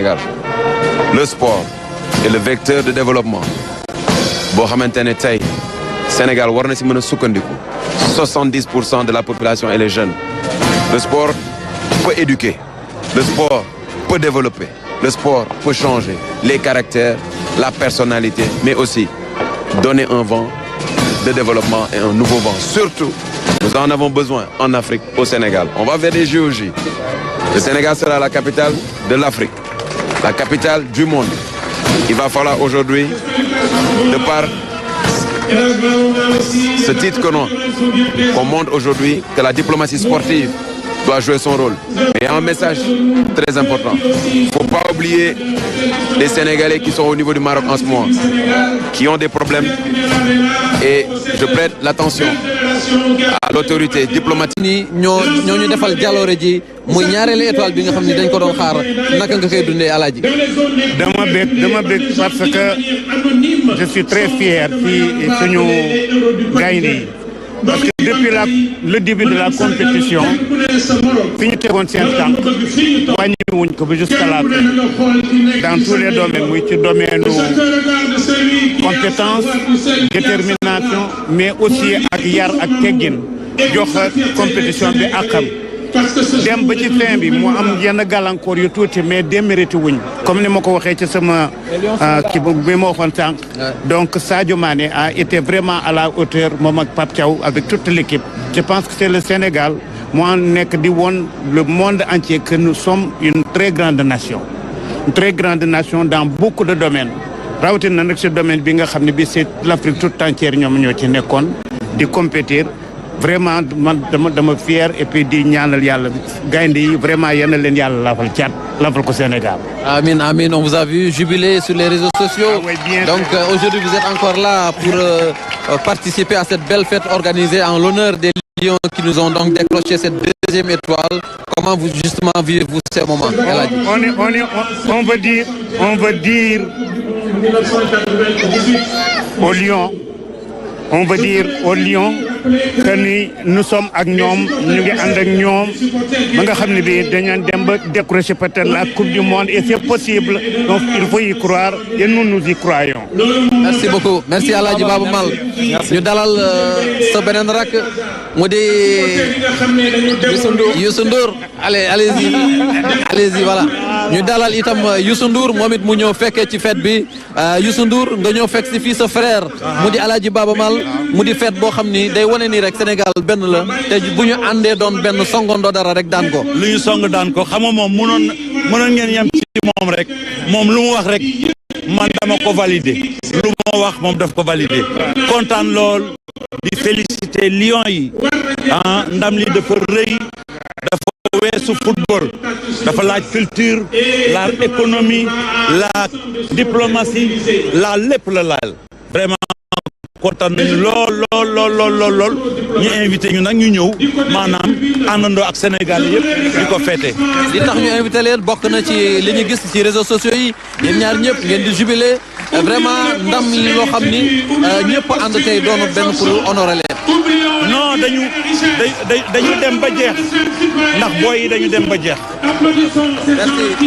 Le sport est le vecteur de développement. Boo xamante ne tey Sénégal war na si mën a sukkandiku 70% de la population et les jeunes. Le sport peut éduquer. Le sport peut développer. Le sport peut changer les caractères, la personnalité, mais aussi donner un vent de développement et un nouveau vent. Surtout, nous en avons besoin en Afrique, au Sénégal. On va vers des JOJ. Le Sénégal sera la capitale de l'Afrique, la capitale du monde. Il va falloir aujourd'hui, de par ce titre qu'on montre aujourd'hui, que la diplomatie sportive doit jouer son rôle. Mais il y a un message très important. Il ne faut pas oublier les Sénégalais qui sont au niveau du Maroc en ce moment, qui ont des problèmes. Et je prête l'attention à l'autorité diplomatique. ni ñoo ñu defal jaloore ji muy ñaareelu étoile bi nga xam ne dañ ko doon xaar naka nga koy dundee Alaaji. dama bég parce que je suis très fier ci suñu gaynde yi. Parce que depuis le début de la compétition, fi ñu tegoon seen tànk wàññiwuñ ko ba jusqu'à la fin dans tous les domaines muy ci domaine compétence, détermination, mais aussi ak yar ak teggin jox compétition bi akam. dem ba ci fin bi mu am yenn gàllankoor yu tuuti mais démérité wuñ comme ni ma ko waxee ci sama ki bi ma waxoon sànq. Donc Sadio Mané a été vraiment à la hauteur moom ak Pape Thiaw avec toute l'équipe. Je pense que c'est le Sénégal moo nekk di woon le monde entier que nous sommes une très grande nation. Une très grande nation dans beaucoup de domaines rawatina nag ci domaine bi nga xam ne bi c'est l'Afrique toute entière ñoom ñoo ci nekkoon di compétir. Vraiment man dama fier et puis di ñaanal yàlla gaynde yi vraiment yal na leen yàlla lafal cat lafal ko Sénégal. Amin, amin. On vous a vu jubiler sur les réseaux sociaux. Oui, bien donc aujourd'hui vous êtes encore là pour participer à cette belle fête organisée en l'honneur des Lions qui nous ont donc décroché cette deuxième étoile. Comment vous justement vivez-vous ces moments? On veut dire aux Lions. On veut dire aux Lions que ni nous sommes ak ñoom ñu ngi ànd ak ñoom ba nga xam ne bi dañu dem ba décrocher peut-être la Coupe du Monde et c'est possible donc il faut y croire et nous y croyons. Merci beaucoup. Merci Alaaji Baba Mal. ñu dalal sa beneen rak mu di Youssou Ndour. allez-y voilà. ñu dalal itam Youssou Ndour moom it mu ñëw fekkee ci fête bi Youssou Ndour nga ñëw fekk si fii sa frère mu di Alaaji Baba Mal mu di fête boo xam ni day wane ni rek Sénégal benn la te bu ñu àndee doon benn songondo dara rek daan ko. lu ñu song daan ko xam nga moom mënoon ngeen yem ci moom rek moom lu mu wax rek man dama ko valider lu ma wax moom daf ko valider kontaan lool di féliciter Lions yi ndam li dafa rëy dafa weesu football dafa laaj culture la économie la diplomatie la lépp la laal vraiment kontaan nañu lool ñu invité ñu nag ñu ñëw maanaam àndandoo ak Sénégal yëpp di ko fêté. li tax ñu invité leen bokk na ci li ñu gis ci réseaux sociaux yi yéen ñaar ñëpp ngeen di jubilé vraiment ndam loo xam ni ñëpp ànd tey doonu benn pour honorer leen. non dañu dem ba jeex ndax booy yi dañu dem ba jeex.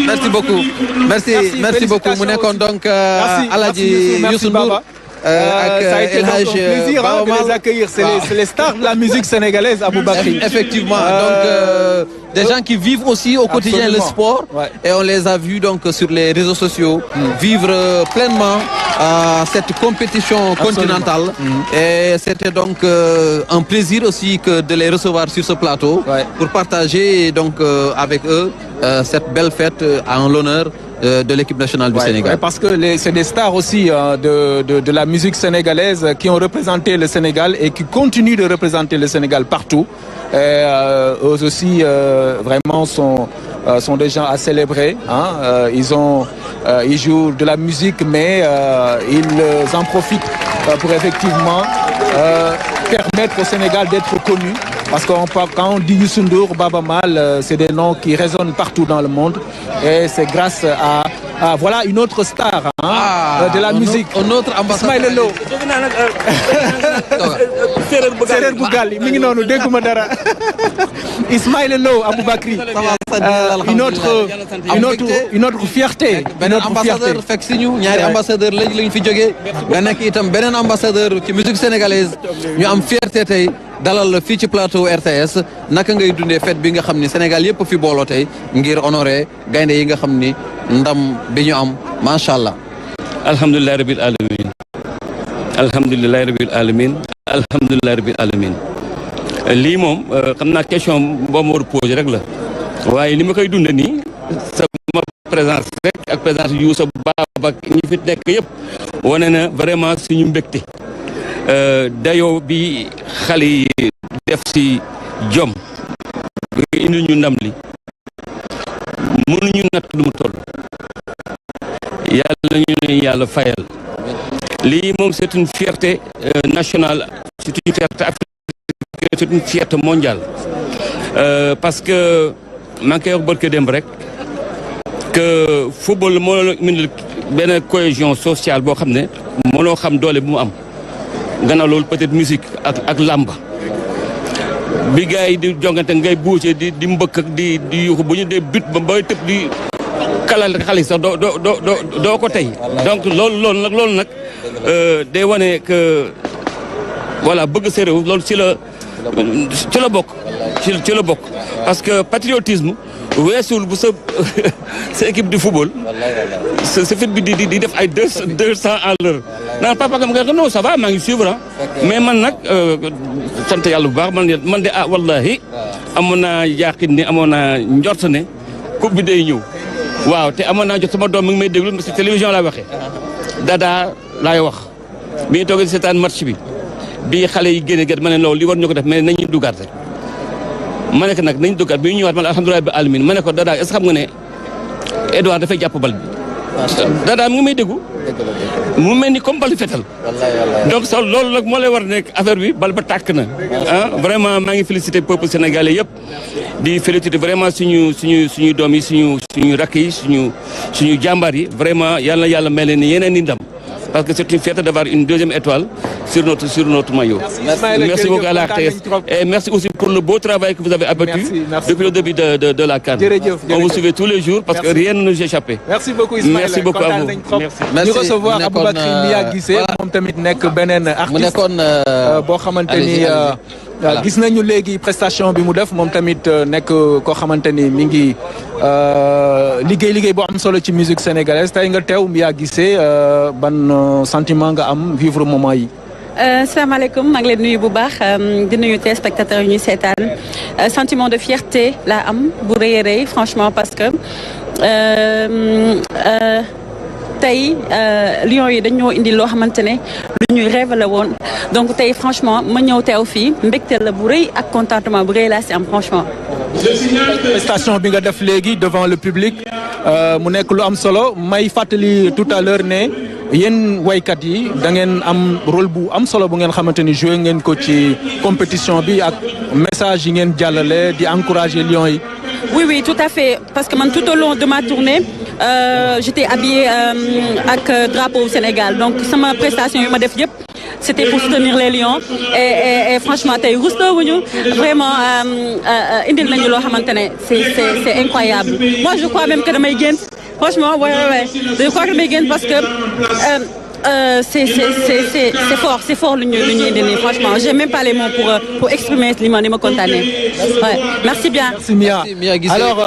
merci beaucoup. merci beaucoup mu nekkoon donc Alaaji Youssou Ndour. Ça a été donc un plaisir de les accueillir. C'est les stars de la musique sénégalaise, Aboubakry. Effectivement. Donc, des gens qui vivent aussi au quotidien le sport. Ouais. Et on les a vus donc sur les réseaux sociaux vivre pleinement cette compétition continentale. Et c'était donc un plaisir aussi que de les recevoir sur ce plateau pour partager donc avec eux cette belle fête en l'honneur de l'équipe nationale du Sénégal. Parce que c'est des stars aussi de la musique sénégalaise qui ont représenté le Sénégal et qui continuent de représenter le Sénégal partout. Eux aussi vraiment sont des gens à célébrer. Ils jouent de la musique, mais ils en profitent pour effectivement permettre au Sénégal d'être connu. Parce que quand on dit Youssou Ndour, Baba Mal, c'est des noms qui résonnent partout dans le monde. Et c'est grâce à voilà une autre star de la musique. Un autre ambassadeur. Ismaël Lô. séeréer bu gàll mi ngi noonu dégguma dara. Ismaïla Lo Aboubacry. une autre fierté. beneen ambassadeur fekk si ñu ñaari ambassadeur lañ fi jógee. nga nekk itam beneen ambassadeur ci musique sénégalaise ñu am fierté tey dalal la fii ci plateau RTS naka ngay dundee fête bi nga xam ni Sénégal yëpp fi booloo tey ngir honorer gaynde yi nga xam ni ndam bi ñu am macha allah. alhamdulilah rabil alamin alhamdulilah rabil alamin alhamdulilah rabil alamin lii moom xam naa question boo ma war a posé rek la waaye li ma koy dund nii sama présence rek ak présence Youssou Baba ak ñi fi nekk yëpp wane na vraiment suñu mbégte dayoo bi xale yi def si jom indi ñu ndam li mënuñu natt lu mu toll yàlla ñu ne yàlla fayal lii moom c'est une fierté nationale c'est une fierté africaine c'est une fierté mondiale parce que maa ngi koy wax barke démb rek que football moo la indil benn cohésion sociale boo xam ne mënoo xam doole bu mu am gannaaw loolu peut-être musique ak làmba bi gars yi di jongante ngay buuse di mbëkk ak di yuuxu bu ñu dee but ba bay tëb di kalal xale yi sax doo ko tey donc loolu nag day wane que voilà bëgg sa réew loolu ci la bokk ci la bokk parce que patriotisme weesul bu sa équipe de football sa fit bi di def ay 200 à l'heure naan papa kam nga non ça va maa ngi suivre mais man nag sant yàlla bu baax man de wallahi amoon naa yaqin ni amoon naa njort ne coupe bi day ñëw waaw te amoon naa jot sama doom mi ngi may déglu parce que télévision laay waxee dada laay wax bi ñu toogee seetaan match bi xale yi génne gerte ma ne loolu li war ñu ko def mais nañu dugaat rek ma ne ko nag nañu dugaat bi ñu ñëwaat man alhamdulilah bi alamin ma ne ko dada est-ce que xam nga ne Edouard dafay jàpp bal bi dada mi ngi may déggu mu mel ni comme bal fetal donc so loolu nag moo lay war nekk affaire bi bal ba tàkk na vraiment maa ngi féliciter peuple sénégalais yëpp di féliciter vraiment suñu doom yi suñu rakk yi suñu jàmbaar yi vraiment yàlla mel ni yeneen i ndam parce que c'est une fierté d'avoir une deuxième étoile sur notre maillot. Merci beaucoup à la RTS et merci aussi pour le beau travail que vous avez abattu depuis le début de la CAN. On vous suit tous les jours parce que rien ne nous échappe. Merci beaucoup Ismaïla. Merci beaucoup à vous. Merci. Ñu recevoir Aboubacry Mia Guissé moom tamit nekk beneen artiste boo xamante ni gis nañu léegi prestation bi mu def moom tamit nekk koo xamante ni mi ngi liggéey boo am solo ci musique sénégalaise tey nga teew Mia Guissé ban sentiment nga am vivre moment yi. Asalaamaaleykum maa ngi leen nuyu bu baax di nuyu téléspectateurs yi ñuy seetaan sentiment de fierté laa am bu rëy a rëy franchement parce que tey Lions yi dañoo indi loo xamante ne lu ñuy rêve la woon donc tey franchement ma ñëw teew fii mbégte la bu rëy ak contentement bu rëy laa si am franchement. prestation bi nga def léegi devant le public mu nekk lu am solo may fàttali tout à l'heure ne yéen waykat yi da ngeen am rôle bu am solo bu ngeen xamante ni joué ngeen ko ci compétition bi ak message yi ngeen jàllale di encourager Lions yi. Oui, tout à fait. Parce que tout au long de ma tournée, j'étais habillée avec drapeau au Sénégal. Donc, ma prestation, c'était pour soutenir les Lions. Et franchement, vraiment, c'est incroyable. Moi, je crois même que de mes gains, franchement, ouais. Je crois que mes gains parce que... c'est fort l'union, franchement. J'ai même pas les mots pour exprimer ce que je me contenais. Ouais. Merci bien. Merci Mia. Merci Mia Guissé. Alors,